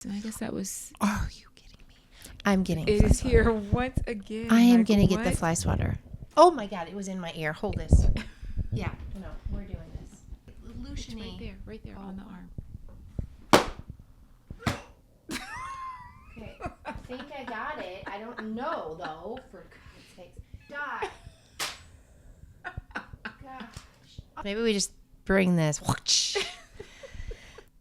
I guess that was. Are you kidding me? I'm getting It is here once again. I am Like, going to get the what? fly swatter. Oh my God, it was in my ear. Hold this. Yeah, no, we're doing this. It's right there on the arm. Okay, I think I got it. I don't know though, for God's sakes. Die. Gosh. Maybe we just bring this.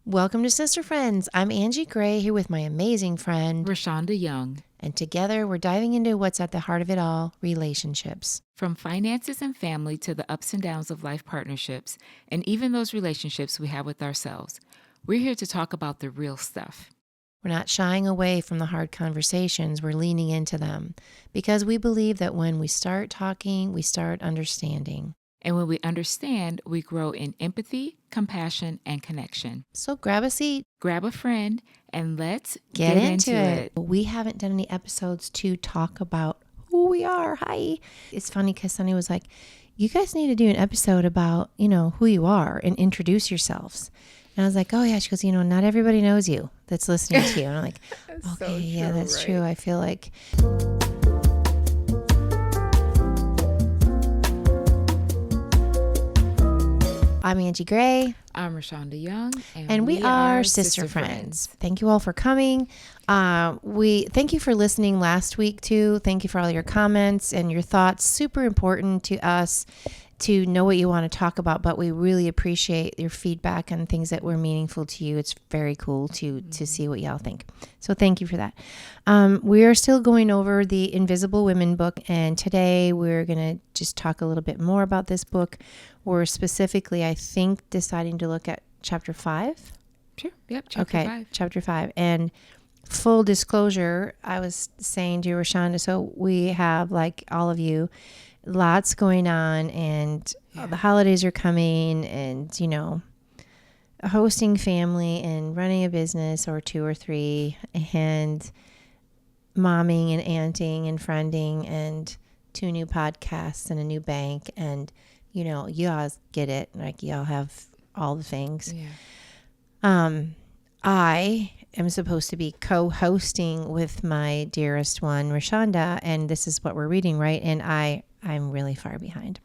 Welcome to Sister Friends. I'm Angie Gray here with my amazing friend ReShonda Young. And together we're diving into what's at the heart of it all, relationships. From finances and family to the ups and downs of life partnerships, and even those relationships we have with ourselves. We're here to talk about the real stuff. We're not shying away from the hard conversations, we're leaning into them because we believe that when we start talking, we start understanding. And when we understand, we grow in empathy, compassion, and connection. So grab a seat, grab a friend, and let's get into it. We haven't done any episodes to talk about who we are. Hi. It's funny because Sunny was like, you guys need to do an episode about, who you are and introduce yourselves. And I was like, oh yeah. She goes, not everybody knows you that's listening to you. And I'm like, okay, so that's true. I feel like... I'm Angie Gray. I'm ReShonda Young. And we are Sister Friends. Thank you all for coming. Thank you for listening last week too. Thank you for all your comments and your thoughts. Super important to us to know what you want to talk about, but we really appreciate your feedback and things that were meaningful to you. It's very cool to see what y'all think. So thank you for that. We are still going over the Invisible Women book, and today we're going to just talk a little bit more about this book. We're specifically, I think, deciding to look at chapter 5. Sure. Yep. Chapter 5. Chapter 5. And full disclosure, I was saying to ReShonda, so we have, like all of you, lots going on, and the holidays are coming, and hosting family and running a business or 2 or 3, and momming and aunting and friending and 2 new podcasts and a new bank, and you all get it, like y'all have all the things. I am supposed to be co-hosting with my dearest one, ReShonda, and this is what we're reading, right? And I'm really far behind.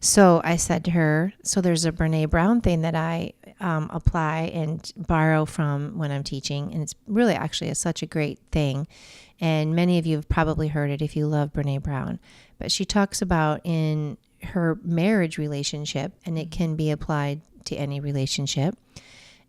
So I said to her, so there's a Brene Brown thing that I apply and borrow from when I'm teaching. And it's really actually such a great thing. And many of you have probably heard it if you love Brene Brown. But she talks about in her marriage relationship, and it can be applied to any relationship.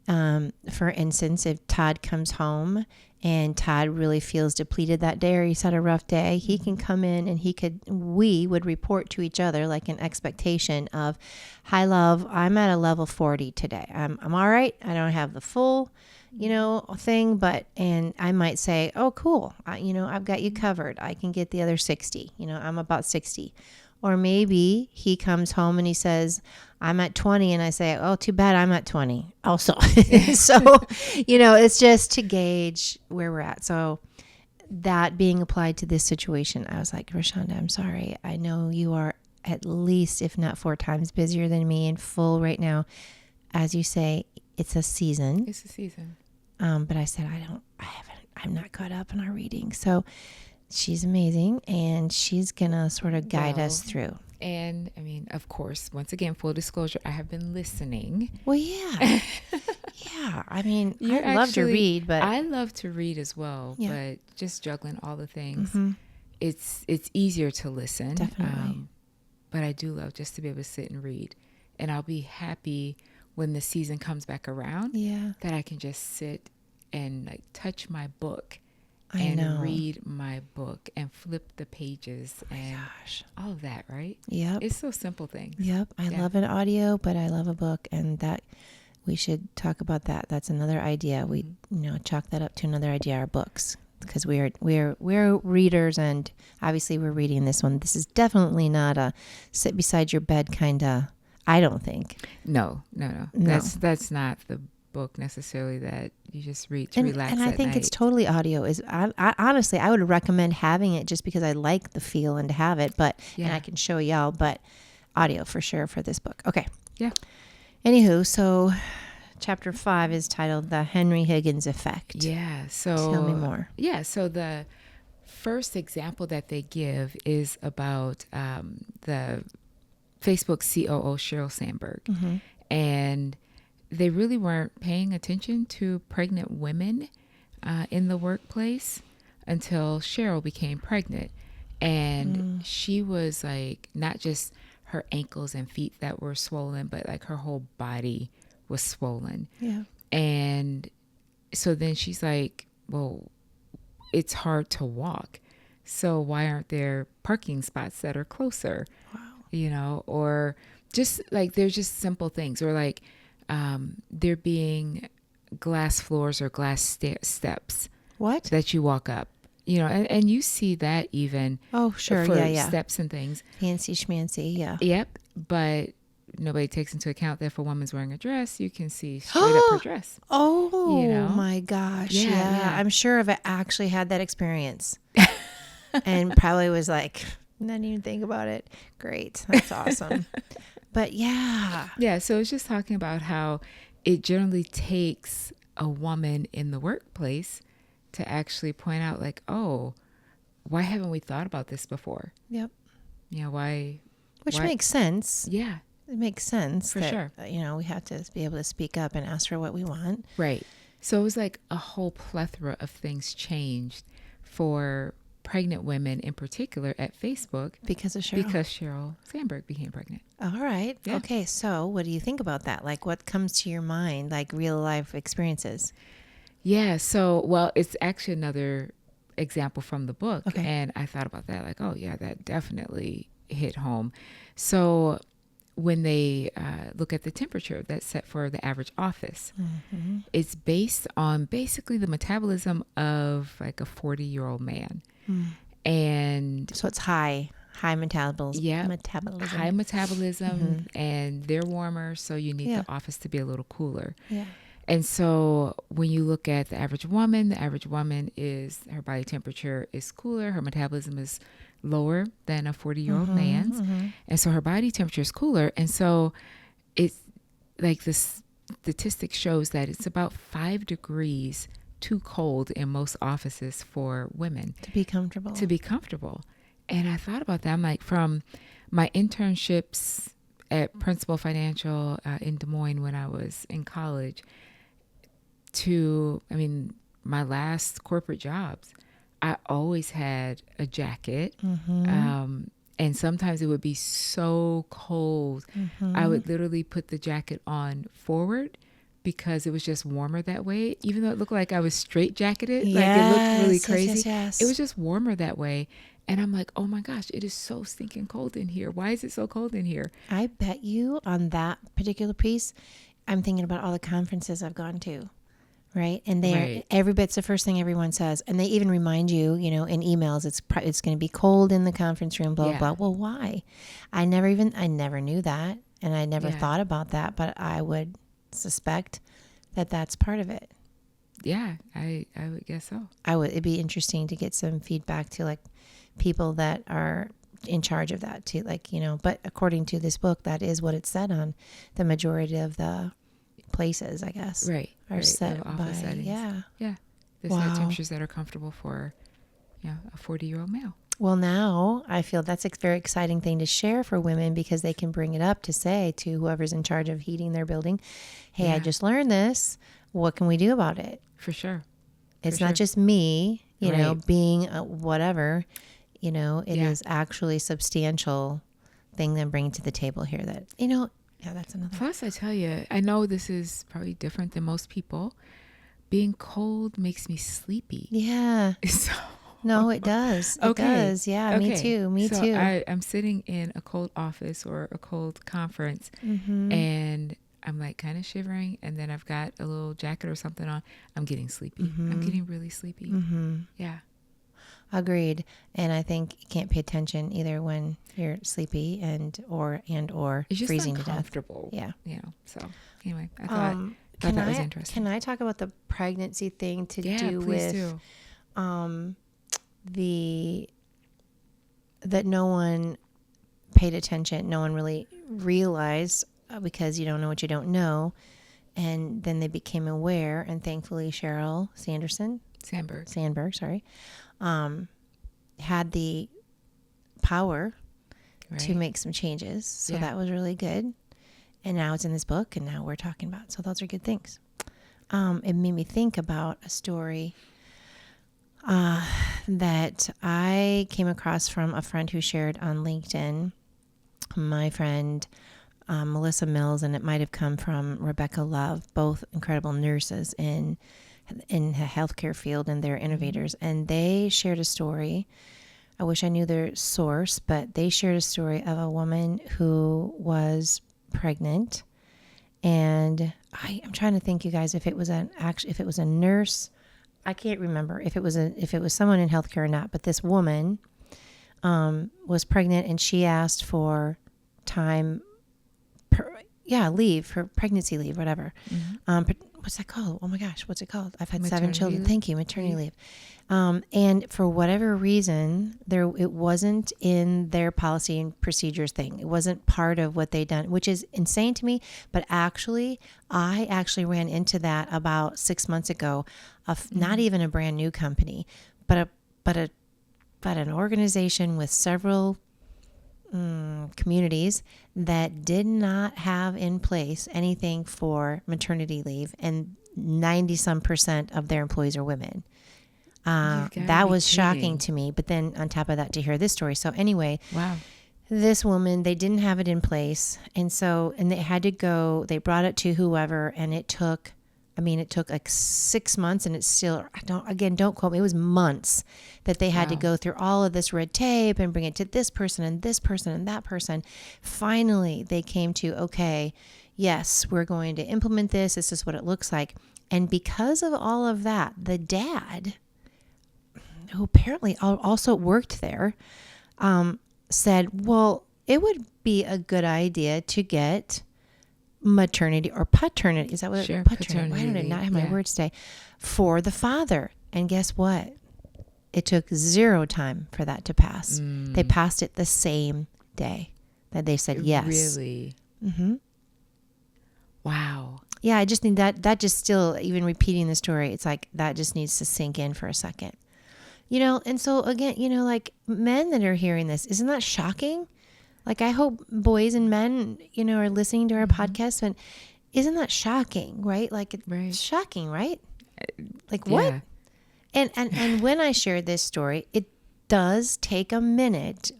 For instance, if Todd comes home and Todd really feels depleted that day, or he's had a rough day, he can come in and we would report to each other like an expectation of, hi love, I'm at a level 40 today. I'm all right. I don't have the full, thing, and I might say, oh, cool. I've got you covered. I can get the other 60, I'm about 60. Or maybe he comes home and he says, I'm at 20. And I say, oh, too bad I'm at 20 also. So, it's just to gauge where we're at. So that being applied to this situation, I was like, ReShonda, I'm sorry. I know you are at least, if not 4 times busier than me and full right now. As you say, it's a season. It's a season. But I said, I'm not caught up in our reading. So she's amazing, and she's going to sort of guide us through. And, of course, once again, full disclosure, I have been listening. Well, yeah. Yeah. I love to read, but... I love to read as well, but just juggling all the things, it's easier to listen. Definitely. But I do love just to be able to sit and read. And I'll be happy when the season comes back around that I can just sit and touch my book. Read my book and flip the pages all of that, right? Yep. It's so simple things. Yep. I love an audio, but I love a book, and that we should talk about that. That's another idea. We, chalk that up to another idea, our books, because we're readers, and obviously we're reading this one. This is definitely not a sit beside your bed kind of, I don't think. No. That's not the book necessarily that you just read to relax and I think night. It's totally audio. I honestly, I would recommend having it just because I like the feel and to have it, and I can show y'all, but audio for sure for this book. Okay. Yeah. Anywho, so chapter 5 is titled The Henry Higgins Effect. Yeah. So tell me more. Yeah. So the first example that they give is about the Facebook COO, Sheryl Sandberg. Mm-hmm. And they really weren't paying attention to pregnant women in the workplace until Cheryl became pregnant. And she was like, not just her ankles and feet that were swollen, but like her whole body was swollen. Yeah. And so then she's like, well, it's hard to walk. So why aren't there parking spots that are closer? Wow. You know, or just like, there's just simple things, or like there being glass floors or glass steps What? that you walk up, you know, and you see that even Oh, sure. for Yeah. steps and things. Fancy schmancy. Yeah. Yep. But nobody takes into account that if a woman's wearing a dress, you can see straight up her dress. Oh, you know? my gosh. Yeah. I'm sure I've actually had that experience and probably was like, not even think about it. Great. That's awesome. But yeah. Yeah. So it's just talking about how it generally takes a woman in the workplace to actually point out, like, oh, why haven't we thought about this before? Yep. You know, why? Which makes sense. Yeah. It makes sense. For that, sure. You know, we have to be able to speak up and ask for what we want. Right. So it was like a whole plethora of things changed for pregnant women in particular at Facebook. Because of Cheryl. Because Sheryl Sandberg became pregnant. All right. Yeah. Okay. So what do you think about that? Like, what comes to your mind, like real life experiences? Yeah. So, well, it's actually another example from the book. Okay. And I thought about that, like, oh, yeah, that definitely hit home. So when they look at the temperature that's set for the average office, it's based on basically the metabolism of like a 40-year-old man. And so it's high metabolism. Yeah. Metabolism. High metabolism, and they're warmer, so you need Yeah. the office to be a little cooler. Yeah. And so when you look at the average woman is, her body temperature is cooler, her metabolism is lower than a 40-year-old man's. And so her body temperature is cooler. And so it's like, this statistic shows that it's about 5 degrees too cold in most offices for women To be comfortable. And I thought about that. I'm like, from my internships at Principal Financial in Des Moines when I was in college to, I mean, my last corporate jobs, I always had a jacket. And sometimes it would be so cold. I would literally put the jacket on forward because it was just warmer that way. Even though it looked like I was straight jacketed, like it looked really crazy. Yes. It was just warmer that way. And I'm like, oh my gosh, it is so stinking cold in here. Why is it so cold in here? I bet you on that particular piece, I'm thinking about all the conferences I've gone to. Right. And every bit's the first thing everyone says. And they even remind you, you know, in emails, it's going to be cold in the conference room, blah, blah. Well, why? I never knew that. And I never thought about that. But I would suspect that that's part of it. Yeah, I would guess so. It'd be interesting to get some feedback to like people that are in charge of that too. Like, you know, but according to this book, that is what it said on the majority of the places, I guess. Right. Are set the office by, settings. yeah. They set temperatures that are comfortable for, you know, a 40-year-old male. Well, now I feel that's a very exciting thing to share for women because they can bring it up to say to whoever's in charge of heating their building, hey, I just learned this. What can we do about it? For sure. It's not just me, you know, being whatever, you know, it is actually a substantial thing they're bringing to the table here that, you know, that's another. Plus, I tell you, I know this is probably different than most people. Being cold makes me sleepy. Yeah. So, no, it does. It does. Yeah, me too. Me too. I'm sitting in a cold office or a cold conference and I'm like kind of shivering, and then I've got a little jacket or something on. I'm getting sleepy. I'm getting really sleepy. Yeah. Agreed. And I think you can't pay attention either when you're sleepy and or it's just freezing to death. Uncomfortable. Yeah. You know. So anyway, I thought that was interesting. Can I talk about the pregnancy thing to do please with do. That no one paid attention, no one really realized because you don't know what you don't know, And then they became aware, and thankfully Sheryl Sandberg, sorry, had the power to make some changes. So that was really good. And now it's in this book, and now we're talking about it. So those are good things. It made me think about a story that I came across from a friend who shared on LinkedIn. My friend Melissa Mills, and it might have come from Rebecca Love, both incredible nurses in the healthcare field, and they're innovators. And they shared a story. I wish I knew their source, but they shared a story of a woman who was pregnant. And I'm trying to think, you guys, if it was a nurse, I can't remember if it was someone in healthcare or not. But this woman was pregnant, and she asked for time, leave, for pregnancy leave, whatever. What's that called? Oh my gosh, what's it called? I've had Maternity 7 children. leave? Thank you, maternity leave. And for whatever reason, it wasn't in their policy and procedures thing. It wasn't part of what they'd done, which is insane to me. But I actually ran into that about 6 months ago, of not even a brand new company, but an organization with several communities that did not have in place anything for maternity leave, and 90% of their employees are women. That was shocking to me. But then on top of that, to hear this story. So anyway, wow, this woman, they didn't have it in place. And they had to go, they brought it to whoever, and it took like 6 months, and it's still, don't quote me, it was months that they had to go through all of this red tape and bring it to this person and this person and that person. Finally, they came to, okay, yes, we're going to implement this. This is what it looks like. And because of all of that, the dad, who apparently also worked there, said, well, it would be a good idea to get maternity or paternity. Is that what? Sure, paternity. Why did I not have my words today? For the father. And guess what? It took 0 time for that to pass. They passed it the same day that they said yes. Really? Mm-hmm. Wow. Yeah, I just think that just still, even repeating the story, it's like that just needs to sink in for a second. And so again, like men that are hearing this, isn't that shocking? Like, I hope boys and men, are listening to our podcast, and isn't that shocking, right? Like, it's shocking, right? Like, what? Yeah. And when I shared this story, it does take a minute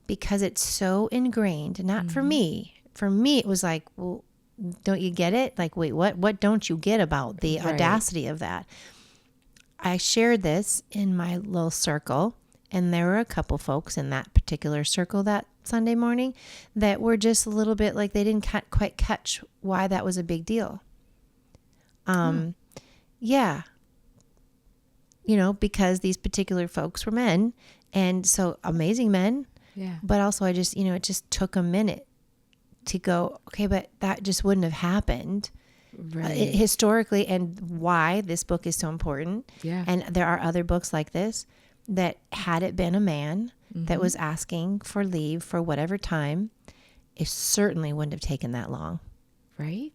because it's so ingrained, not for me. For me, it was like, well, don't you get it? Like, wait, what don't you get about the audacity of that? I shared this in my little circle, and there were a couple folks in that particular circle that Sunday morning that were just a little bit like they didn't quite catch why that was a big deal. Yeah. Because these particular folks were men, and so amazing men. Yeah. But also it just took a minute to go, okay, but that just wouldn't have happened. Historically, and why this book is so important. Yeah. And there are other books like this that, had it been a man that was asking for leave for whatever time, it certainly wouldn't have taken that long. Right.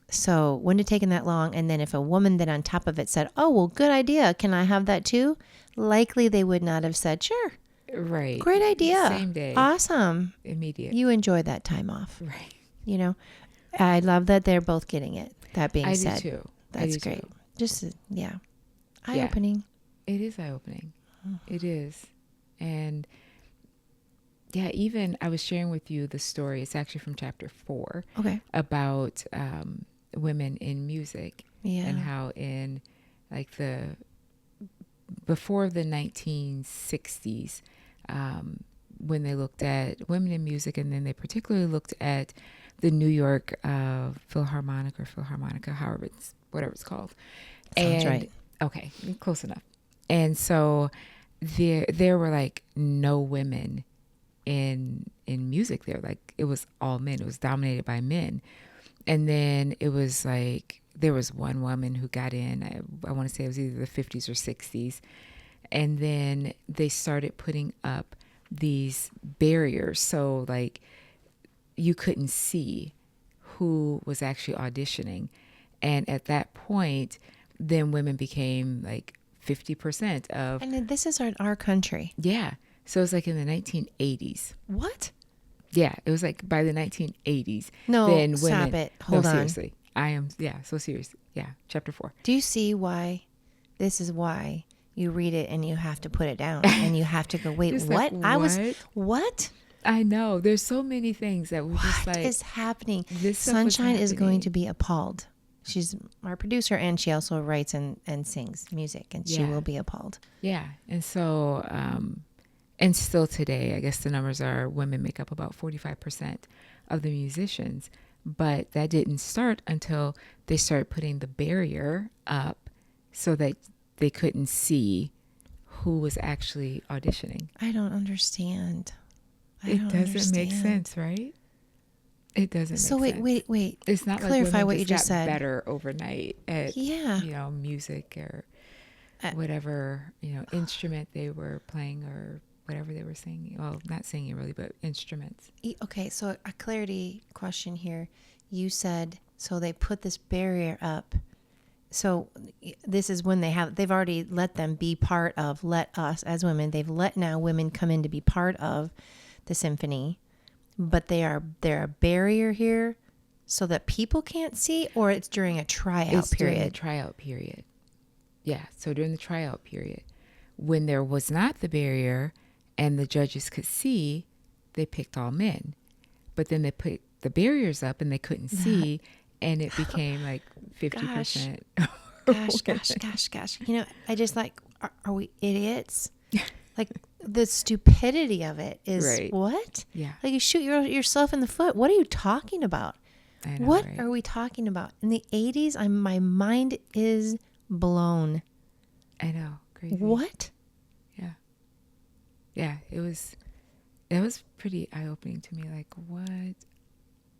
So wouldn't have taken that long. And then if a woman then on top of it said, oh, well, good idea, can I have that too? Likely they would not have said, sure. Right. Great idea. Same day. Awesome. Immediate. You enjoy that time off. Right. I love that they're both getting it. That being said, I do too. That's great. Too. Just, eye-opening. It is eye-opening. It is. And even I was sharing with you the story. It's actually from chapter 4. Okay. About women in music. Yeah. And how in like before the 1960s, when they looked at women in music, and then they particularly looked at the New York Philharmonica, whatever it's called. Sounds right. Okay, close enough. And so there were like no women in music there. Like, it was all men. It was dominated by men. And then it was like there was one woman who got in. I want to say it was either the 50s or 60s. And then they started putting up these barriers. So like you couldn't see who was actually auditioning. And at that point, then women became like 50% of. And this is our country. Yeah. So it was like in the 1980s. What? Yeah. It was like by the 1980s. No, then stop women, it. Hold on. Seriously. I am. Yeah. So serious. Yeah. Chapter 4. Do you see why? This is why you read it and you have to put it down and you have to go, wait, what? Like, what? I know. There's so many things that we're just like. What is happening? This Sunshine is going to be appalled. She's our producer and she also writes and sings music and she will be appalled. Yeah. And so, and still today, I guess the numbers are women make up about 45% of the musicians. But that didn't start until they started putting the barrier up so that they couldn't see who was actually auditioning. I don't understand. It doesn't make sense, right? It doesn't make sense. So wait. It's not clarify like what you just said. Better overnight at music or whatever, instrument they were playing or whatever they were singing. Well, not singing really, but instruments. Okay, so a clarity question here. You said, so they put this barrier up. So this is when they've already let them be part of, let us as women, they've let now women come in to be part of the symphony, but they're a barrier here so that people can't see, or it's during a tryout period? During the tryout period. Yeah, so during the tryout period, when there was not the barrier, and the judges could see, they picked all men. But then they put the barriers up and they couldn't see, and it became like 50%. Gosh. I just like, are we idiots? Like the stupidity of it is right. What? Yeah. Like you shoot yourself in the foot. What are you talking about? I know, what right? are we talking about? In the 80s, my mind is blown. I know. Crazy. What? Yeah, that was pretty eye-opening to me. Like, what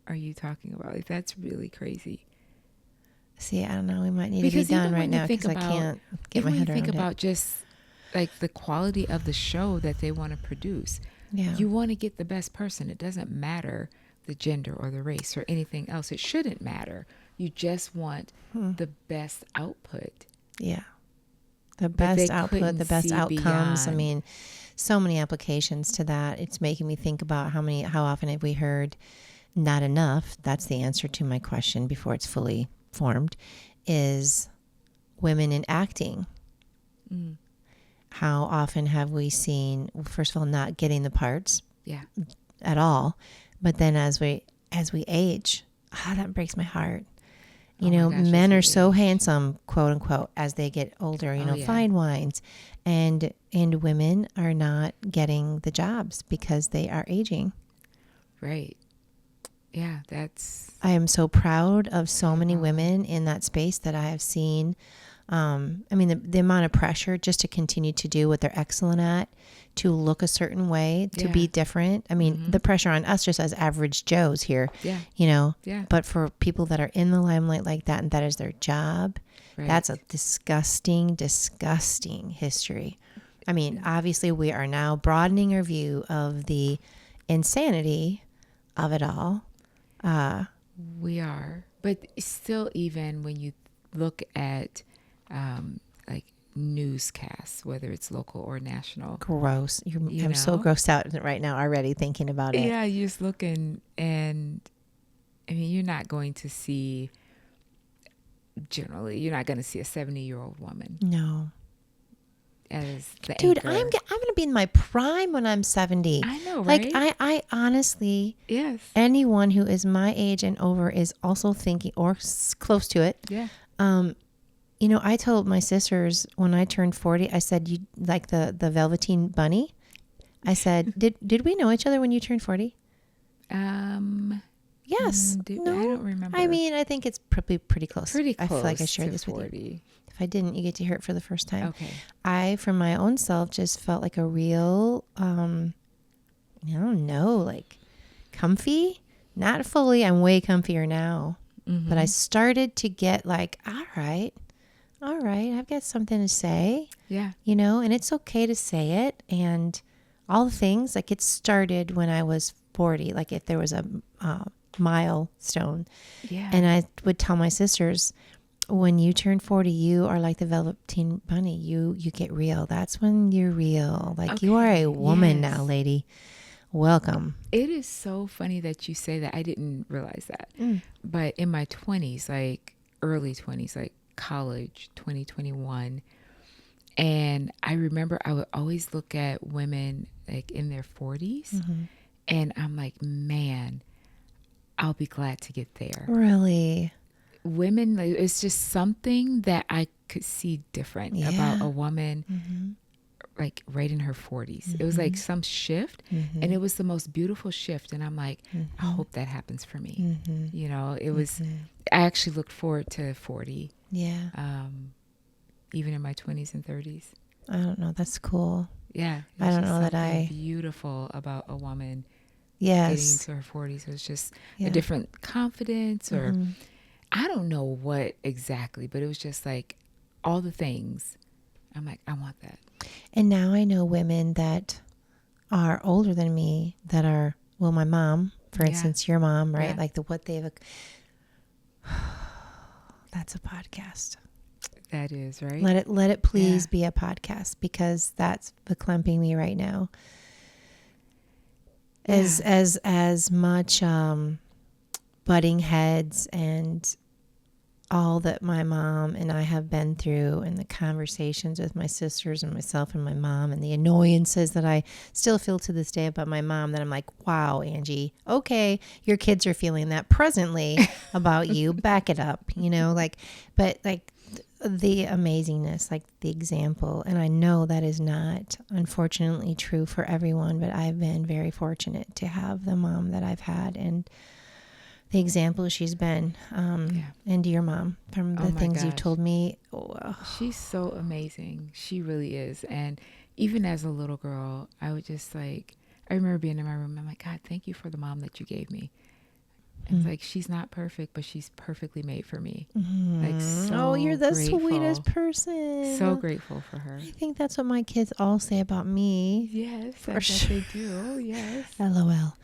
are you talking about? Like, that's really crazy. See, I don't know. We might need to be done right now because I can't get my head around it. Think about just like the quality of the show that they want to produce. Yeah. You want to get the best person. It doesn't matter the gender or the race or anything else. It shouldn't matter. You just want the best output. Yeah. The best output, the best outcomes. Beyond. I mean, so many applications to that. It's making me think about how often have we heard not enough. That's the answer to my question before it's fully formed, is women in acting. Mm. How often have we seen, first of all, not getting the parts at all, but then as we age, that breaks my heart. Men are so handsome, quote unquote, as they get older, fine wines, and women are not getting the jobs because they are aging. Right. Yeah, I am so proud of so many women in that space that I have seen. The amount of pressure just to continue to do what they're excellent at, to look a certain way, to be different. The pressure on us just as average Joes here, but for people that are in the limelight like that, and that is their job, that's a disgusting, disgusting history. Obviously we are now broadening our view of the insanity of it all. We are, but still, even when you look at like newscasts, whether it's local or national. Gross. I'm so grossed out right now already thinking about it. Yeah, you just look and you're not going to see, generally, you're not going to see a 70-year-old woman. No. As the Dude, anchor. I'm going to be in my prime when I'm 70. I know, right? Like, I honestly, yes. Anyone who is my age and over is also thinking, or close to it. Yeah. I told my sisters when I turned 40, I said, you like the Velveteen Bunny? I said, did we know each other when you turned 40? Yes. No, I don't remember. I think it's probably pretty close. Pretty close. I feel like I shared this 40. With you. If I didn't, you get to hear it for the first time. Okay. I, for my own self, just felt like a real, I don't know, like comfy. Not fully. I'm way comfier now. Mm-hmm. But I started to get like, all right, I've got something to say. Yeah. And it's okay to say it. And all the things, like it started when I was 40. Like if there was a milestone. Yeah. And I would tell my sisters, when you turn 40, you are like the Velveteen Bunny. You get real. That's when you're real. Like, you are a woman now, lady. Welcome. It is so funny that you say that. I didn't realize that. But in my 20s, like early 20s, like college, 2021, and I remember I would always look at women like in their 40s, and I'm like, man, I'll be glad to get there. Really? Women, like, it's just something that I could see different about a woman, like right in her 40s. It was like some shift, and it was the most beautiful shift. And I'm like, I hope that happens for me. You know, it was, I actually looked forward to 40. Yeah. Even in my 20s and 30s. I don't know. That's cool. Yeah. I don't know that I... beautiful about a woman getting to her 40s. It was just a different confidence, or I don't know what exactly, but it was just like all the things. I'm like, I want that. And now I know women that are older than me that are, well, my mom, for instance, your mom, right? Yeah. Like what they've... That's a podcast. That is, right? Let it please be a podcast, because that's clamping me right now. As much butting heads and all that my mom and I have been through, and the conversations with my sisters and myself and my mom, and the annoyances that I still feel to this day about my mom, that I'm like, wow, Angie, okay, your kids are feeling that presently about you. Back it up, you know, like, but like the amazingness, like the example. And I know that is not, unfortunately, true for everyone, but I've been very fortunate to have the mom that I've had, and the example she's been, and your mom, from the things you've told me. Oh. She's so amazing. She really is. And even as a little girl, I would just like, I remember being in my room, I'm like, God, thank you for the mom that you gave me. It's like, she's not perfect, but she's perfectly made for me. Like, so you're the grateful. Sweetest person. So grateful for her. I think that's what my kids all say about me. Yes, I bet they do. Oh, yes. LOL.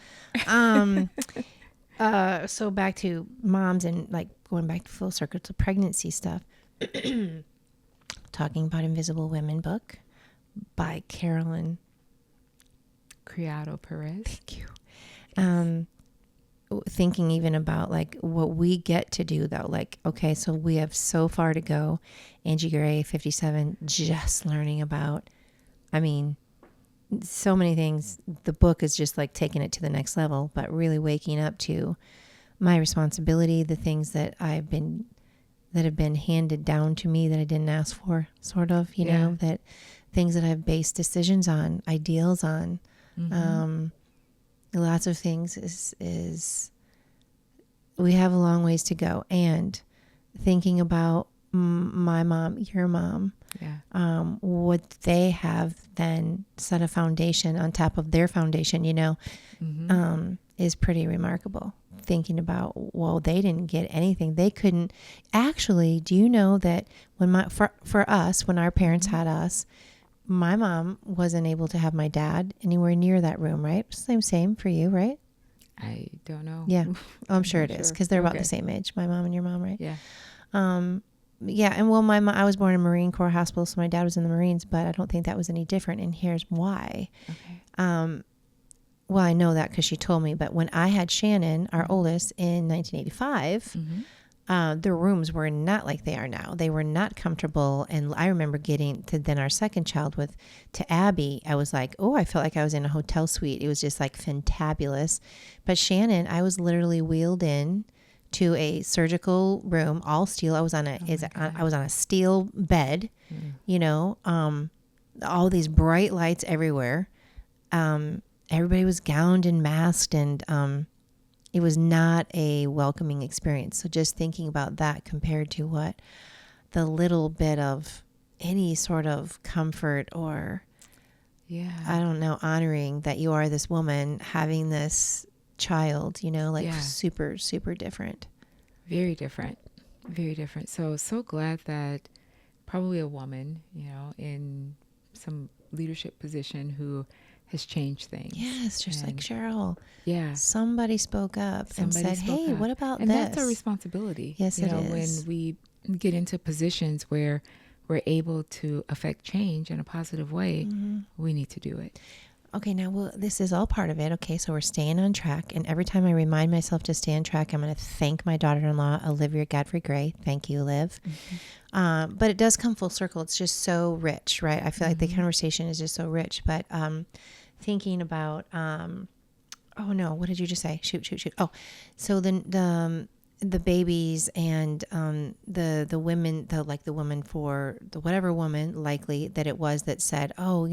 So back to moms, and like going back to full circle to pregnancy stuff. Talking about Invisible Women book by Carolyn Criado Perez. Thank you. Thinking even about like what we get to do though, like, okay, so we have so far to go. Angie Gray, 57, just learning about, I mean, so many things. The book is just like taking it to the next level, but really waking up to my responsibility, the things that have been handed down to me that I didn't ask for, sort of, you know, that things that I've based decisions on, ideals on. Lots of things is we have a long ways to go. And thinking about my mom, your mom, what they have then set a foundation on top of their foundation, you know, is pretty remarkable. Thinking about, well, they didn't get anything. They couldn't actually. Do you know that when for us, when our parents had us, my mom wasn't able to have my dad anywhere near that room, right? Same for you, right? I don't know. Yeah. Oh, I'm sure it is, because they're about the same age, my mom and your mom, right? Yeah. Yeah. And well, I was born in a Marine Corps hospital, so my dad was in the Marines, but I don't think that was any different. And here's why. Okay. Well, I know that because she told me, but when I had Shannon, our oldest, in 1985, the rooms were not like they are now. They were not comfortable. And I remember getting to then our second child to Abby. I was like, oh, I felt like I was in a hotel suite. It was just like fantabulous. But Shannon, I was literally wheeled in to a surgical room, all steel. I was on a steel bed, you know, all these bright lights everywhere. Everybody was gowned and masked, and it was not a welcoming experience. So just thinking about that compared to what the little bit of any sort of comfort or, I don't know, honoring that you are this woman having this child, you know, like super, super different. Very different. Very different. So glad that probably a woman, you know, in some leadership position who has changed things. Yes, just like Cheryl. Yeah. Somebody spoke up and said, hey, what about this? And that's our responsibility. Yes, it is. When we get into positions where we're able to affect change in a positive way, we need to do it. Okay, now this is all part of it. Okay, so we're staying on track. And every time I remind myself to stay on track, I'm going to thank my daughter-in-law, Olivia Godfrey Gray. Thank you, Liv. But it does come full circle. It's just so rich, right? I feel like the conversation is just so rich. But thinking about, oh no, what did you just say? Shoot. Oh, so the babies and the women, the woman for the whatever woman likely that it was that said, oh,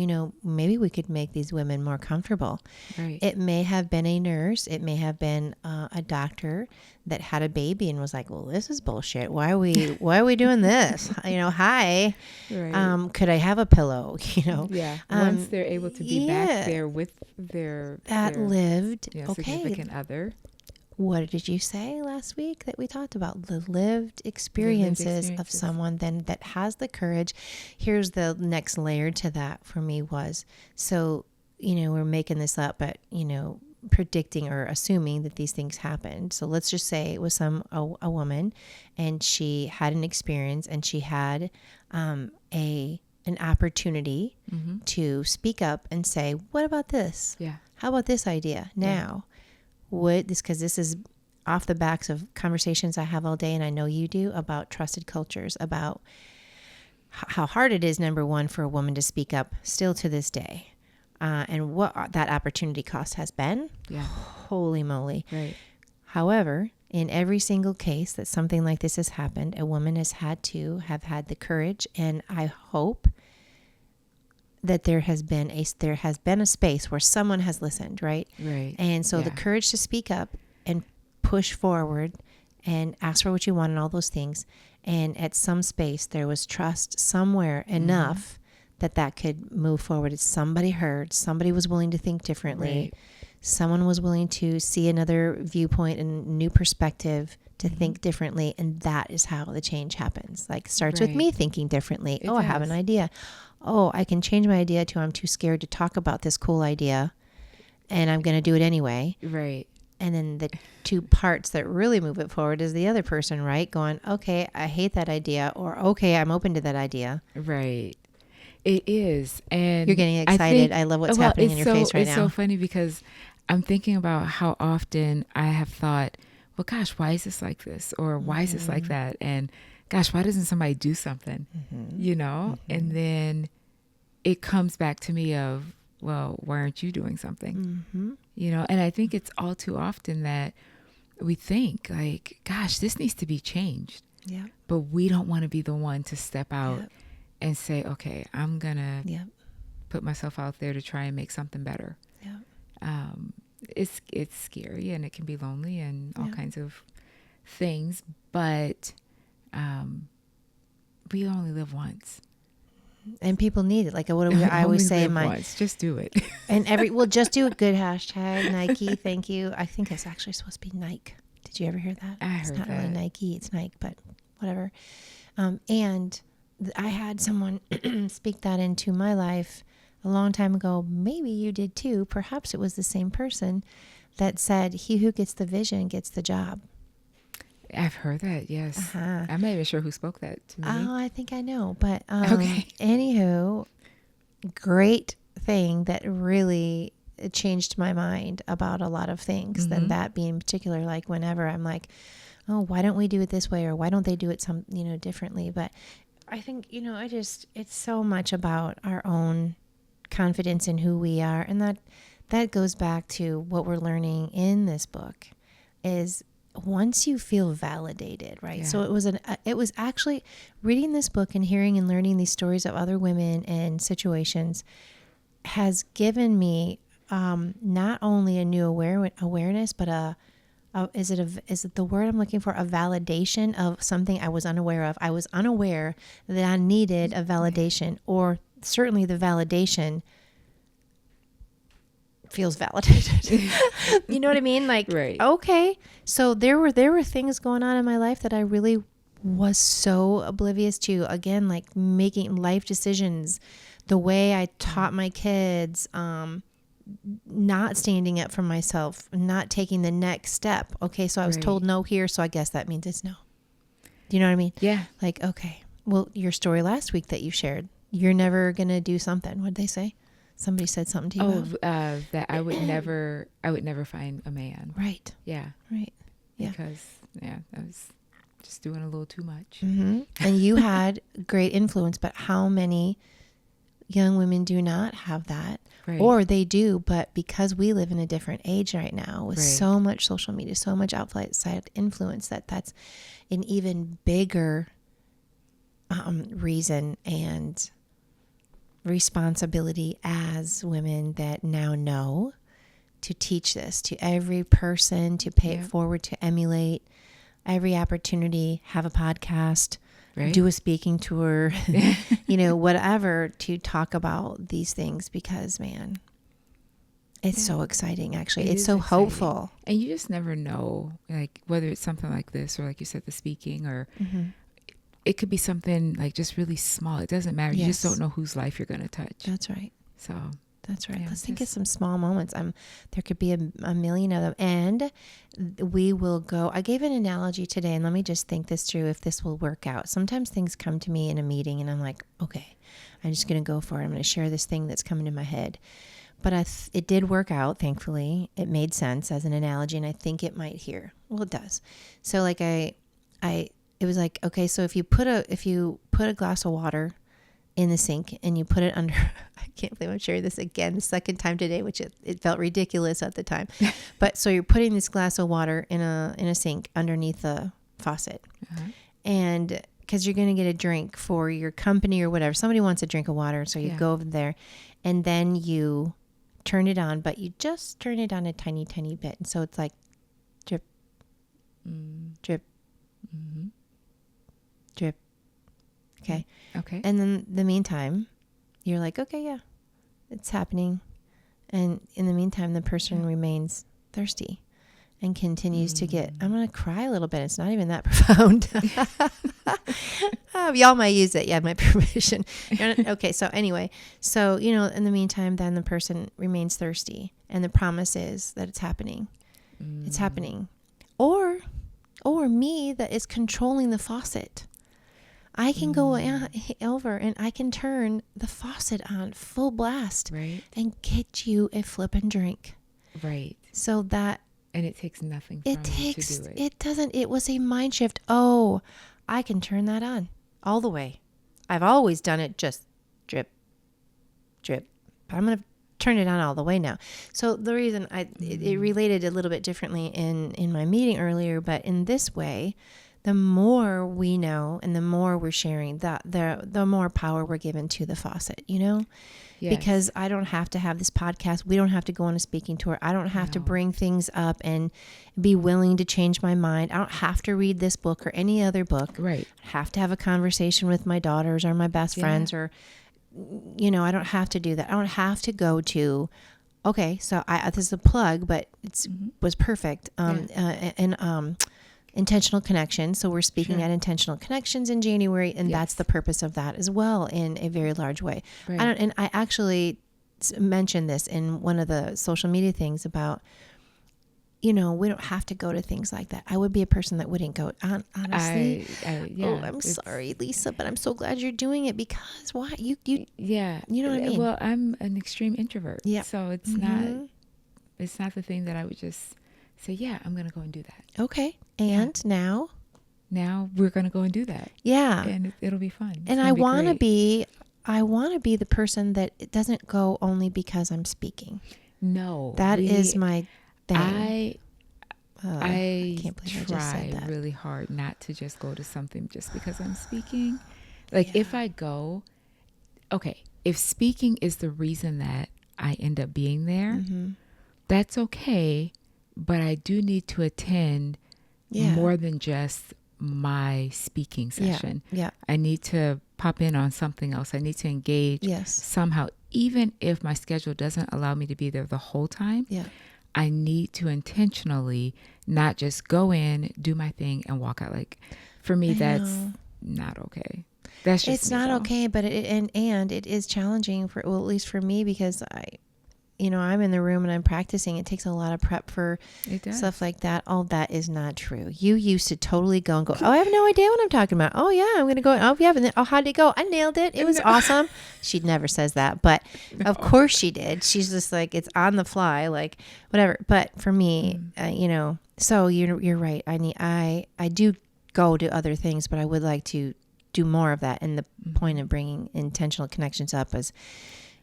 maybe we could make these women more comfortable. Right. It may have been a nurse. It may have been a doctor that had a baby and was like, well, this is bullshit. Why are we doing this? Hi. Right. Could I have a pillow? Yeah. Once they're able to be back there with their lived significant other. What did you say last week that we talked about? The lived experiences of someone then that has the courage. Here's the next layer to that for me was, so, we're making this up, but, predicting or assuming that these things happened. So let's just say it was a woman and she had an experience and she had an opportunity to speak up and say, what about this? Yeah. How about this idea now? Because this is off the backs of conversations I have all day, and I know you do, about trusted cultures, about how hard it is, number one, for a woman to speak up still to this day, and what that opportunity cost has been. Yeah. Holy moly. Right. However, in every single case that something like this has happened, a woman has had to have had the courage, and I hope that there has been a space where someone has listened, right? Right. And so the courage to speak up and push forward and ask for what you want and all those things. And at some space, there was trust somewhere enough that could move forward. Somebody heard, somebody was willing to think differently. Right. Someone was willing to see another viewpoint and new perspective to think differently. And that is how the change happens. Like starts with me thinking differently. It does. I have an idea. Oh, I can change my idea to I'm too scared to talk about this cool idea and I'm going to do it anyway. Right. And then the two parts that really move it forward is the other person, right? Going, okay, I hate that idea, or okay, I'm open to that idea. Right. It is. And you're getting excited. I love what's happening in your face right now. It's so funny because I'm thinking about how often I have thought, well, gosh, why is this like this? Or why is this like that? And gosh, why doesn't somebody do something? And then it comes back to me of, well, why aren't you doing something? And I think it's all too often that we think like, gosh, this needs to be changed. Yeah. But we don't want to be the one to step out and say, okay, I'm going to put myself out there to try and make something better. Yeah. It's scary and it can be lonely and all kinds of things, but we only live once. And people need it. Like what do I always say in my once. Just do it. And just do it good. Hashtag Nike. Thank you. I think it's actually supposed to be Nike. Did you ever hear that? I heard it's not that. really Nike. It's Nike, but whatever. And I had someone speak that into my life a long time ago. Maybe you did too. Perhaps it was the same person that said, he who gets the vision gets the job. I've heard that, yes. I'm not even sure who spoke that to me. Oh, I think I know. But okay. Anywho, great thing that really changed my mind about a lot of things. And that being in particular, like whenever I'm like, oh, why don't we do it this way? Or why don't they do it differently? But I think, it's so much about our own confidence in who we are. And that goes back to what we're learning in this book is once you feel validated, right? Yeah. So it was actually reading this book and hearing and learning these stories of other women and situations has given me not only a new awareness, but is it the word I'm looking for? A validation of something I was unaware of. I was unaware that I needed a validation, or certainly the validation feels validated. You know what I mean? Like, right. Okay. So there were things going on in my life that I really was so oblivious to. Again, like making life decisions, the way I taught my kids, not standing up for myself, not taking the next step. Okay, so I was told no here, so I guess that means it's no. Do you know what I mean? Yeah. Like, okay, well, your story last week that you shared, you're never going to do something. What did they say? Somebody said something to you about? That I would never find a man. Right. Yeah. Right. Yeah. Because, I was just doing a little too much. Mm-hmm. And you had great influence, but how many young women do not have that? Right. Or they do, but because we live in a different age right now with so much social media, so much outside influence, that's an even bigger reason and responsibility as women that now know to teach this to every person, to pay it forward, to emulate every opportunity, have a podcast, do a speaking tour, whatever, to talk about these things, because man, it's so exciting. Actually, it's so exciting. Hopeful. And you just never know, like whether it's something like this, or like you said, the speaking, or it could be something like just really small. It doesn't matter. You just don't know whose life you're going to touch. That's right. So that's right. Let's think of some small moments. There could be a million of them. And we will go. I gave an analogy today, and let me just think this through if this will work out. Sometimes things come to me in a meeting, and I'm like, okay, I'm just going to go for it. I'm going to share this thing that's coming to my head. But it did work out, thankfully. It made sense as an analogy, and I think it might here. Well, it does. So like it was like, okay, so if you put a glass of water in the sink and you put it under, I can't believe I'm sharing this again the second time today, which it felt ridiculous at the time. But so you're putting this glass of water in a sink underneath the faucet. And because you're going to get a drink for your company or whatever. Somebody wants a drink of water. So you go over there and then you turn it on, but you just turn it on a tiny, tiny bit. And so it's like drip, drip, drip. Okay. Okay. And then the meantime, you're like, okay, yeah, it's happening. And in the meantime, the person remains thirsty and continues to get, I'm going to cry a little bit. It's not even that profound. Y'all might use it. Yeah, my permission. Okay. So anyway, in the meantime, then the person remains thirsty, and the promise is that it's happening. It's happening. Or me that is controlling the faucet. I can go over and I can turn the faucet on full blast and get you a flippin' drink. Right. So that. And it takes nothing from you to do it. It doesn't. It was a mind shift. Oh, I can turn that on all the way. I've always done it just drip, drip. But I'm going to turn it on all the way now. So the reason it related a little bit differently in my meeting earlier, but in this way, the more we know and the more we're sharing, the more power we're given to the faucet, Yes. Because I don't have to have this podcast. We don't have to go on a speaking tour. I don't have to bring things up and be willing to change my mind. I don't have to read this book or any other book. Right. I have to have a conversation with my daughters or my best friends or, I don't have to do that. I don't have to go to, okay, so this is a plug, but it was perfect. Intentional connection. So we're speaking at Intentional Connections in January, and that's the purpose of that as well in a very large way. Right. I actually mentioned this in one of the social media things about, we don't have to go to things like that. I would be a person that wouldn't go, honestly. I'm sorry, Lisa, but I'm so glad you're doing it because why? You know what I mean? Well, I'm an extreme introvert. Yeah. So it's not the thing that I would just say, I'm going to go and do that. Okay. And now we're going to go and do that. Yeah. And it'll be fun. And I want to be the person that it doesn't go only because I'm speaking. No. That is my thing. I can't believe try I just said that. Really hard not to just go to something just because I'm speaking. Like if I go, okay, if speaking is the reason that I end up being there, that's okay. But I do need to attend more than just my speaking session. Yeah. I need to pop in on something else. I need to engage somehow, even if my schedule doesn't allow me to be there the whole time. Yeah. I need to intentionally not just go in, do my thing, and walk out. Like for me, that's not okay. That's just it's not okay, but it is challenging at least for me, because I'm in the room and I'm practicing. It takes a lot of prep for stuff like that. All that is not true. You used to totally go and go, oh, I have no idea what I'm talking about. Oh, yeah, I'm going to go. Oh, yeah. And then, oh, how did it go? I nailed it. It was awesome. She never says that, but of course she did. She's just like, it's on the fly, like whatever. But for me, so you're right. I do go to other things, but I would like to do more of that. And the point of bringing intentional connections up is,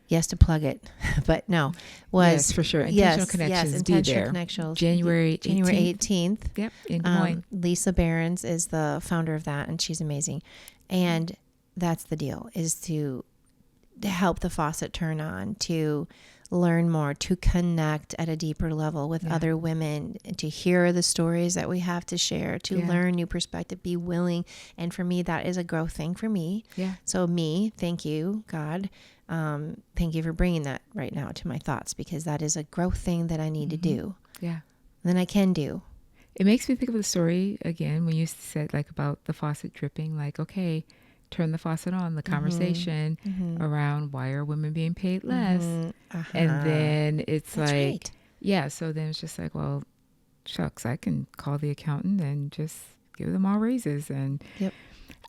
yes, to plug it, but no, was yes, for sure. Intentional connections. Yes, intentional be there. connections. January 18th. Yep, in Des Moines. Lisa Behrens is the founder of that, and she's amazing. And that's the deal: is to help the faucet turn on, to learn more, to connect at a deeper level with other women, to hear the stories that we have to share, to learn new perspective, be willing. And for me, that is a growth thing for me. Yeah. So thank you, God. Thank you for bringing that right now to my thoughts, because that is a growth thing that I need to do. Yeah. Then I can do. It makes me think of the story again when you said like about the faucet dripping, like, okay, turn the faucet on, the conversation around why are women being paid less. And then it's that's like, right. Yeah. So then it's just like, well, shucks, I can call the accountant and just give them all raises. And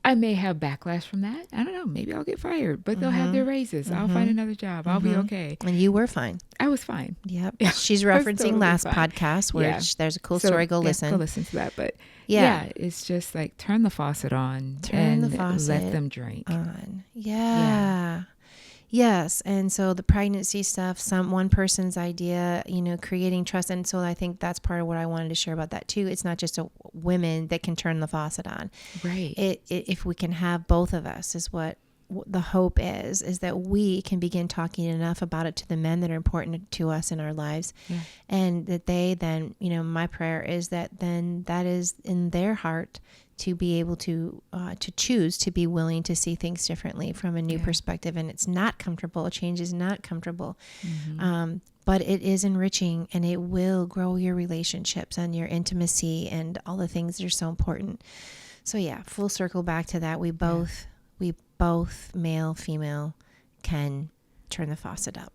I may have backlash from that. I don't know. Maybe I'll get fired, but they'll have their raises. I'll find another job. I'll be okay. And you were fine. I was fine. Yep. Yeah. She's referencing totally last podcast, which there's a cool story. Go listen. Go listen to that. But it's just like turn the faucet on and let them drink. On. Yeah. Yes. And so the pregnancy stuff, one person's idea, creating trust. And so I think that's part of what I wanted to share about that too. It's not just women that can turn the faucet on. Right. If we can have both of us is what the hope is that we can begin talking enough about it to the men that are important to us in our lives. Yeah. And that they then, my prayer is that then that is in their heart to be able to choose to be willing to see things differently from a new perspective. And it's not comfortable. Change is not comfortable. But it is enriching, and it will grow your relationships and your intimacy and all the things that are so important. So full circle back to that. We both, male, female, can turn the faucet up.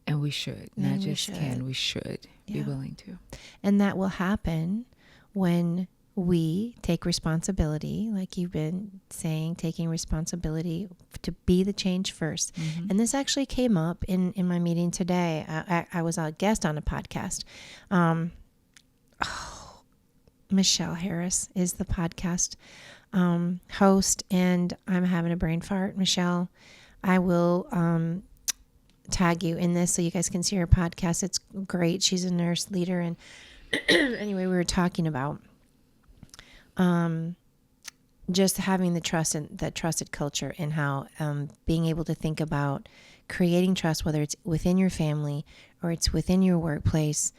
And we should. Not just can, we should be willing to. And that will happen when we take responsibility, like you've been saying, taking responsibility to be the change first. And this actually came up in my meeting today. I was a guest on a podcast. Michelle Harris is the podcast host, and I'm having a brain fart. Michelle, I will tag you in this so you guys can see her podcast. It's great. She's a nurse leader. And anyway, we were talking about just having the trust and the trusted culture, and how being able to think about creating trust, whether it's within your family or it's within your workplace,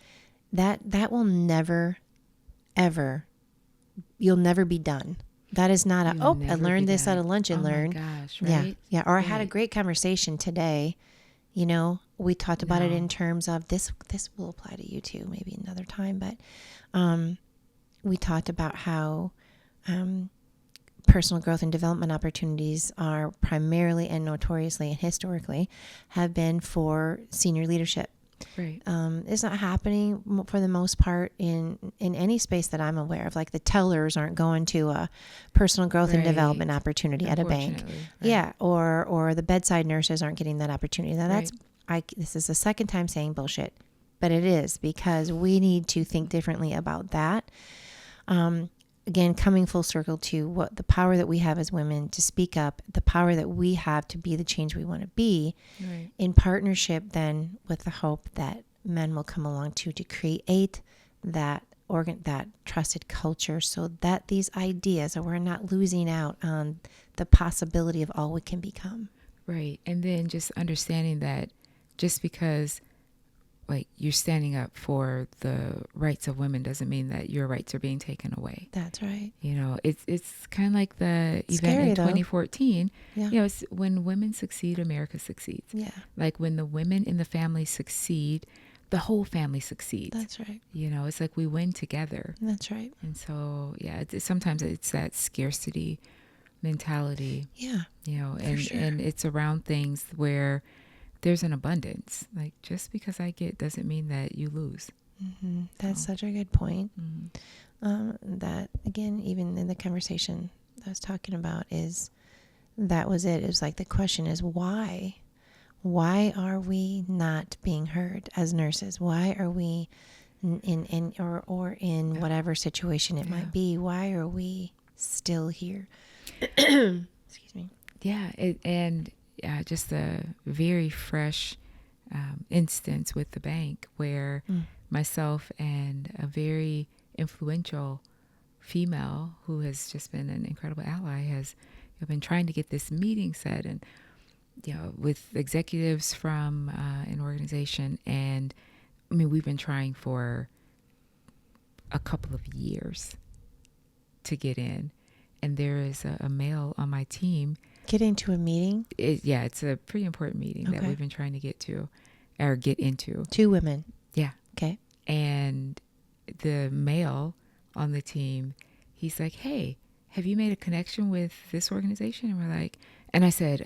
that will never, ever, you'll never be done. That is not I learned this at a lunch and learned. Gosh, right? Yeah. Or I had a great conversation today. We talked about it in terms of this will apply to you too, maybe another time, but we talked about how personal growth and development opportunities are primarily and notoriously and historically have been for senior leadership. Right. It's not happening for the most part in any space that I'm aware of. Like the tellers aren't going to a personal growth and development opportunity at a bank. Right. Yeah. Or the bedside nurses aren't getting that opportunity. Now this is the second time saying bullshit, but it is, because we need to think differently about that. Again, coming full circle to what the power that we have as women to speak up, the power that we have to be the change we want to be, in partnership then with the hope that men will come along to create that trusted culture, so that these ideas, or we're not losing out on the possibility of all we can become. Right. And then just understanding that just because like you're standing up for the rights of women doesn't mean that your rights are being taken away. That's right. It's kind of like the event in 2014. Yeah. It's when women succeed, America succeeds. Yeah. Like when the women in the family succeed, the whole family succeeds. That's right. It's like we win together. That's right. And so, sometimes it's that scarcity mentality. Yeah. And it's around things where there's an abundance. Like, just because I get doesn't mean that you lose. Mm-hmm. That's such a good point. That, again, even in the conversation I was talking about, is that was it. It was like, the question is why? Why are we not being heard as nurses? Why are we in whatever situation it might be? Why are we still here? Excuse me. Yeah, and just a very fresh instance with the bank where myself and a very influential female who has just been an incredible ally has been trying to get this meeting set, and with executives from an organization. And I mean, we've been trying for a couple of years to get in, and there is a male on my team. Get into a meeting? It's a pretty important meeting that we've been trying to get into. 2 women? Yeah. Okay. And the male on the team, he's like, hey, have you made a connection with this organization? And we're like, and I said,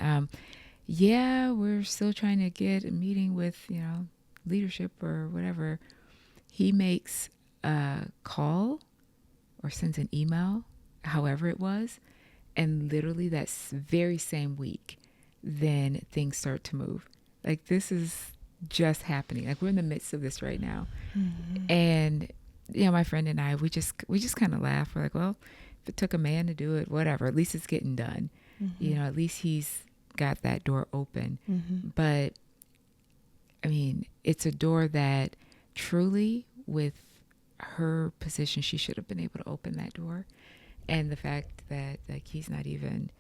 yeah, we're still trying to get a meeting with, leadership or whatever. He makes a call or sends an email, however it was. And literally that very same week, then things start to move. Like, this is just happening. Like, we're in the midst of this right now. Mm-hmm. And, my friend and I, we just kind of laugh. We're like, well, if it took a man to do it, whatever, at least it's getting done. Mm-hmm. At least he's got that door open. Mm-hmm. But, I mean, it's a door that truly, with her position, she should have been able to open that door. And the fact that, like, he's not even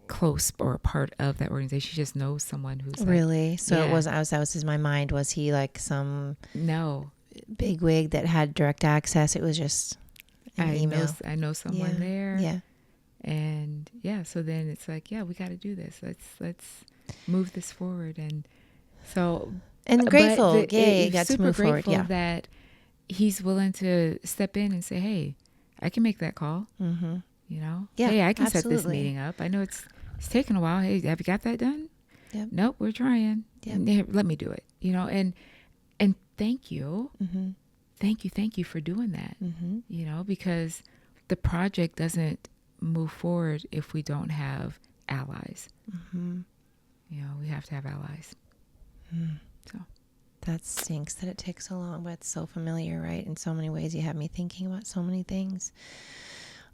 close or a part of that organization, she just knows someone who's really. So it was. That was in my mind. Was he like some big wig that had direct access? It was just an email. I know someone there. Yeah. And so then it's like, we got to do this. Let's move this forward. And so, and grateful, got to move forward. Yeah, that he's willing to step in and say, hey, I can make that call. Mm-hmm. Hey, I can set this meeting up. I know it's taken a while. Hey, have you got that done? Yep. Nope, we're trying. Yep. Let me do it. And thank you. Mm-hmm. Thank you for doing that. Mm-hmm. Because the project doesn't move forward if we don't have allies. Mm-hmm. We have to have allies. So that stinks that it takes so long, but it's so familiar, right? In so many ways, you have me thinking about so many things.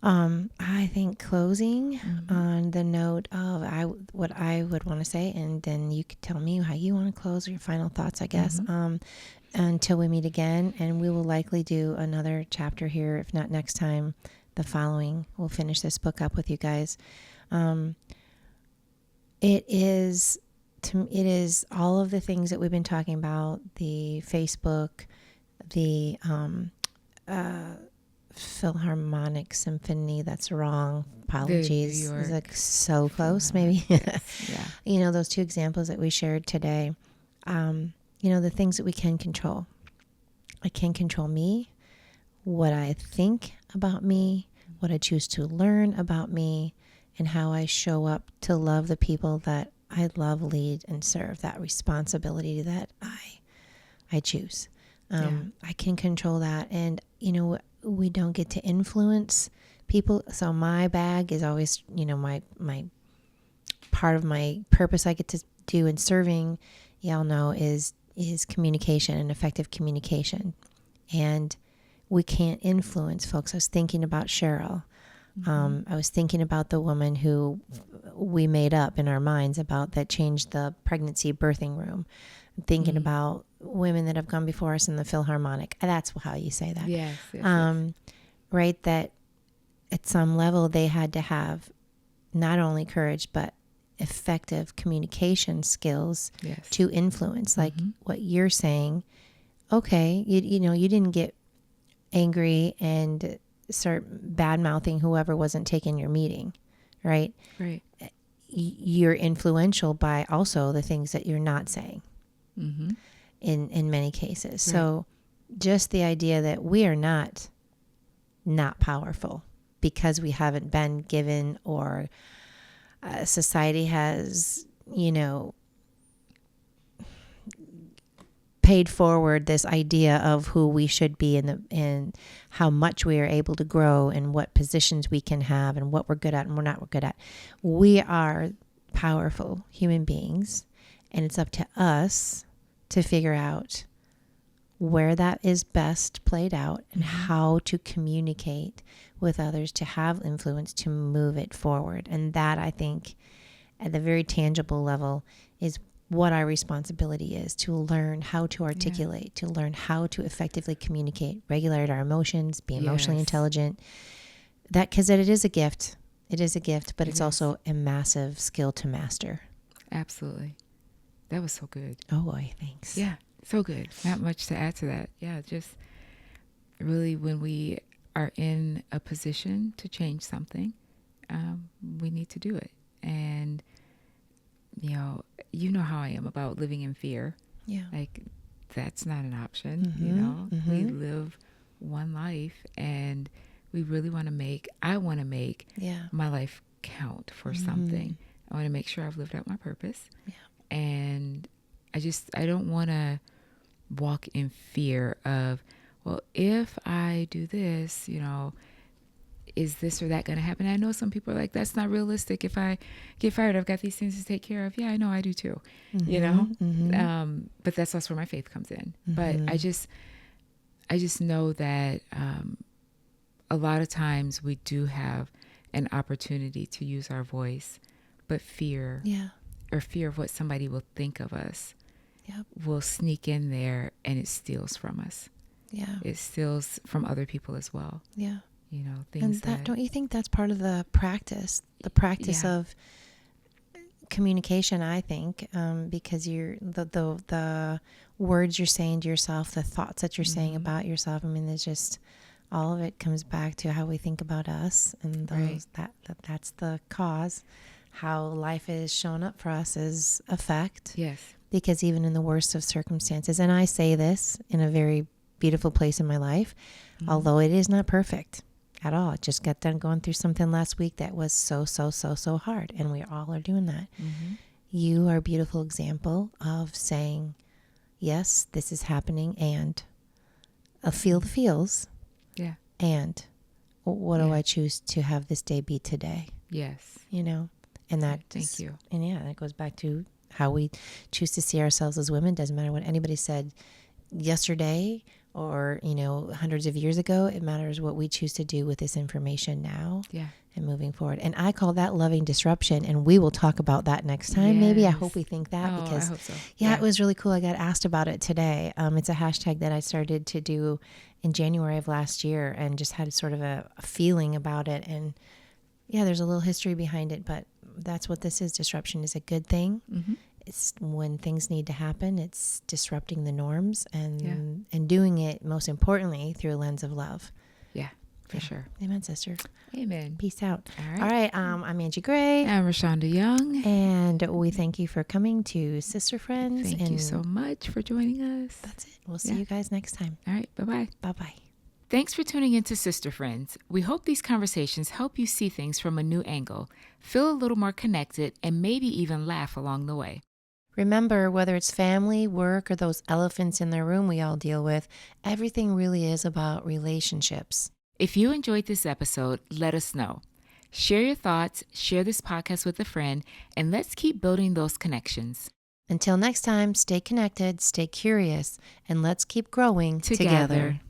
I think closing on the note of what I would want to say, and then you could tell me how you want to close, or your final thoughts, I guess, until we meet again. And we will likely do another chapter here, if not next time, the following. We'll finish this book up with you guys. It is all of the things that we've been talking about, the Facebook, the Philharmonic Symphony. That's wrong. Apologies. It's like so close, maybe. Yes. Yeah. Those 2 examples that we shared today. The things that we can control. I can control me, what I think about me, what I choose to learn about me, and how I show up to love the people that I love, lead, and serve. That responsibility that I choose. I can control that. And, we don't get to influence people. So my bag is always, my part of my purpose I get to do in serving, y'all know, is communication and effective communication. And we can't influence folks. I was thinking about Cheryl. I was thinking about the woman who we made up in our minds about that changed the pregnancy birthing room. I'm thinking about women that have gone before us in the Philharmonic. That's how you say that. Yes. Right? That at some level they had to have not only courage, but effective communication skills to influence. Like what you're saying, okay, you didn't get angry and start bad-mouthing whoever wasn't taking your meeting, right? Right. You're influential by also the things that you're not saying in many cases. Right. So just the idea that we are not powerful because we haven't been given, or society has you know, paid forward this idea of who we should be and how much we are able to grow and what positions we can have and what we're good at and we're not good at. We are powerful human beings, and it's up to us to figure out where that is best played out and how to communicate with others to have influence to move it forward. And that, I think, at the very tangible level is what our responsibility is, to learn how to articulate, to learn how to effectively communicate, regulate our emotions, be emotionally intelligent. That, because it is a gift. It is a gift, but it's also a massive skill to master. Absolutely. That was so good. Oh boy, thanks. Yeah, so good. Not much to add to that. Yeah, just really when we are in a position to change something, we need to do it. And you know how I am about living in fear. Yeah. Like, that's not an option, We live one life, and we really I want to make my life count for something. I want to make sure I've lived out my purpose. Yeah. And I don't want to walk in fear of, well, if I do this, is this or that going to happen? I know some people are like, that's not realistic. If I get fired, I've got these things to take care of. Yeah, I know, I do too, but that's where my faith comes in. But I just know that a lot of times we do have an opportunity to use our voice, but fear of what somebody will think of us will sneak in there, and it steals from us. Yeah. It steals from other people as well. Yeah. Things and don't you think that's part of the practice of communication? I think because you're the words you're saying to yourself, the thoughts that you're saying about yourself. I mean, there's just all of it comes back to how we think about us, and those that's the cause. How life is shown up for us is effect. Yes. Because even in the worst of circumstances, and I say this in a very beautiful place in my life, although it is not perfect at all. I just got done going through something last week that was so hard, and we all are doing that. You are a beautiful example of saying, yes, this is happening, and feel the feels. Yeah. And what do I choose to have this day be today? Yes. And that thank you. And that goes back to how we choose to see ourselves as women. Doesn't matter what anybody said yesterday or hundreds of years ago. It matters what we choose to do with this information now and moving forward. And I call that loving disruption, and we will talk about that next time. Maybe I hope we think that because I hope so. It was really cool. I got asked about it today. It's a hashtag that I started to do in January of last year, and just had sort of a feeling about it. And there's a little history behind it, but that's what this is. Disruption is a good thing. It's when things need to happen. It's disrupting the norms and doing it, most importantly, through a lens of love. Yeah, for sure. Amen, sister. Amen. Peace out. All right. I'm Angie Gray. I'm ReShonda Young. And we thank you for coming to Sister Friends. Thank you so much for joining us. That's it. We'll see you guys next time. All right. Bye-bye. Bye-bye. Thanks for tuning into Sister Friends. We hope these conversations help you see things from a new angle, feel a little more connected, and maybe even laugh along the way. Remember, whether it's family, work, or those elephants in the room we all deal with, everything really is about relationships. If you enjoyed this episode, let us know. Share your thoughts, share this podcast with a friend, and let's keep building those connections. Until next time, stay connected, stay curious, and let's keep growing together.